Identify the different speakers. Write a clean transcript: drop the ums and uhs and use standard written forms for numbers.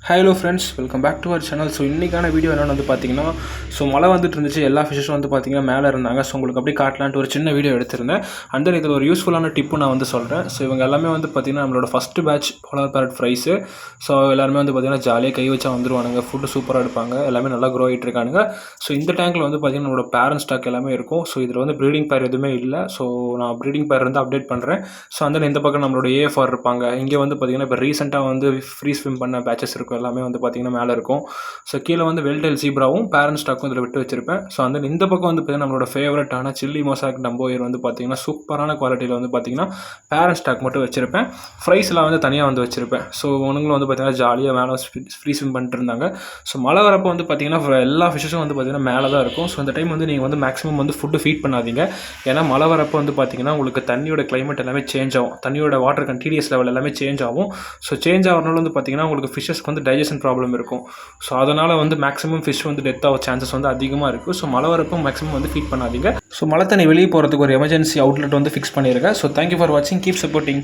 Speaker 1: Hello friends, welcome back to our channel. So இன்றைக்கான video என்னென்னு வந்து பார்த்தீங்கன்னா, மழை வந்துட்டு இருந்துச்சு. எல்லா ஃபிஷஸும் வந்து பார்த்தீங்கன்னா மேலே இருந்தாங்க. ஸோ உங்களுக்கு அப்படியே காட்டலான்ட்டு ஒரு சின்ன வீடியோ எடுத்திருந்தேன். அண்ட் தென் இதில் ஒரு யூஸ்ஃபுல்லான டிப்பு நான் வந்து சொல்கிறேன். ஸோ இவங்க எல்லாமே வந்து பார்த்தீங்கன்னா நம்மளோட first batch polar parrot fries. So எல்லாருமே வந்து பார்த்தீங்கன்னா ஜாலியாக கை வச்சா வந்துருவானுங்க. ஃபுட்டு சூப்பராக எடுப்பாங்க. எல்லாமே நல்லா க்ரோ ஆகிட்டு இருக்கானுங்க. ஸோ இந்த டேங்க்கில் வந்து பார்த்தீங்கன்னா நம்மளோட பேரண்ட் ஸ்டாக் எல்லாமே இருக்கும். ஸோ இதில் வந்து ப்ரீடிங் பேர் எதுவுமே இல்லை. ஸோ நான் ப்ரீடிங் பேர் இருந்து அப்டேட் பண்ணுறேன். ஸோ அந்த இந்த பக்கம் நம்மளோட ஏஎஃப்ஆர் இருப்பாங்க. இங்கே வந்து பார்த்தீங்கன்னா இப்போ ரீசெண்டாக வந்து ஃப்ரீ ஸ்விம் பண்ண பேச்சஸ் இருக்கும். எல்லாமே வந்து பார்த்தீங்கன்னா மேலே இருக்கும். ஸோ கீழே வந்து வெல்டெல் ஜீப்ராவும் பேரண்ட் ஸ்டாக்கும் இதில் விட்டு வச்சிருப்பேன். ஸோ அந்த இந்த பக்கம் வந்து பார்த்தீங்கன்னா நம்மளோட ஃபேவரட்டான சில்லி மொசாக் டம்போயர் வந்து பார்த்தீங்கன்னா சூப்பரான குவாலிட்டியில் வந்து பார்த்தீங்கன்னா பேரண்ட் ஸ்டாக் மட்டும் வச்சிருப்பேன். ஃப்ரைஸ்லாம் வந்து தனியாக வந்து வச்சிருப்பேன். ஸோ உனங்களும் வந்து பார்த்தீங்கன்னா ஜாலியாக மேலே ஃப்ரீ ஸ்விம் பண்ணிட்டு இருந்தாங்க. ஸோ மழை வரப்போ வந்து பார்த்தீங்கன்னா எல்லா ஃபிஷஸும் வந்து பார்த்தீங்கன்னா மேலே தான் இருக்கும். ஸோ இந்த டைம் வந்து நீங்கள் வந்து மேக்ஸிமம் வந்து ஃபுட்டு ஃபீட் பண்ணாதீங்க. ஏன்னா மழை வரப்போ வந்து பார்த்தீங்கன்னா உங்களுக்கு தண்ணியோட கிளைமேட் எல்லாமே சேஞ்ச் ஆகும். தண்ணியோட வாட்டர் டிடிஎஸ் லெவல் எல்லாமே சேஞ்ச் ஆகும். ஸோ சேஞ்ச் ஆகிறனால வந்து பார்த்தீங்கன்னா உங்களுக்கு ஃபிஷஸ்க்கு வந்து டைஜஷன் ப்ராப்ளம் இருக்கும். ஸோ அதனால் வந்து மேக்ஸிமம் ஃபிஷ் வந்து டெத் ஆக சான்சஸ் வந்து அதிகமாக இருக்குது. ஸோ மழை வரப்போ மேக்ஸிமம் வந்து ஃபீட் பண்ணாதீங்க. ஸோ மழை தண்ணி வெளியே போகிறதுக்கு ஒரு எமர்ஜென்சி அவுட்லெட் வந்து ஃபிக்ஸ் பண்ணியிருக்கேன். ஸோ தேங்க்யூ ஃபார் வாட்சிங். Keep supporting.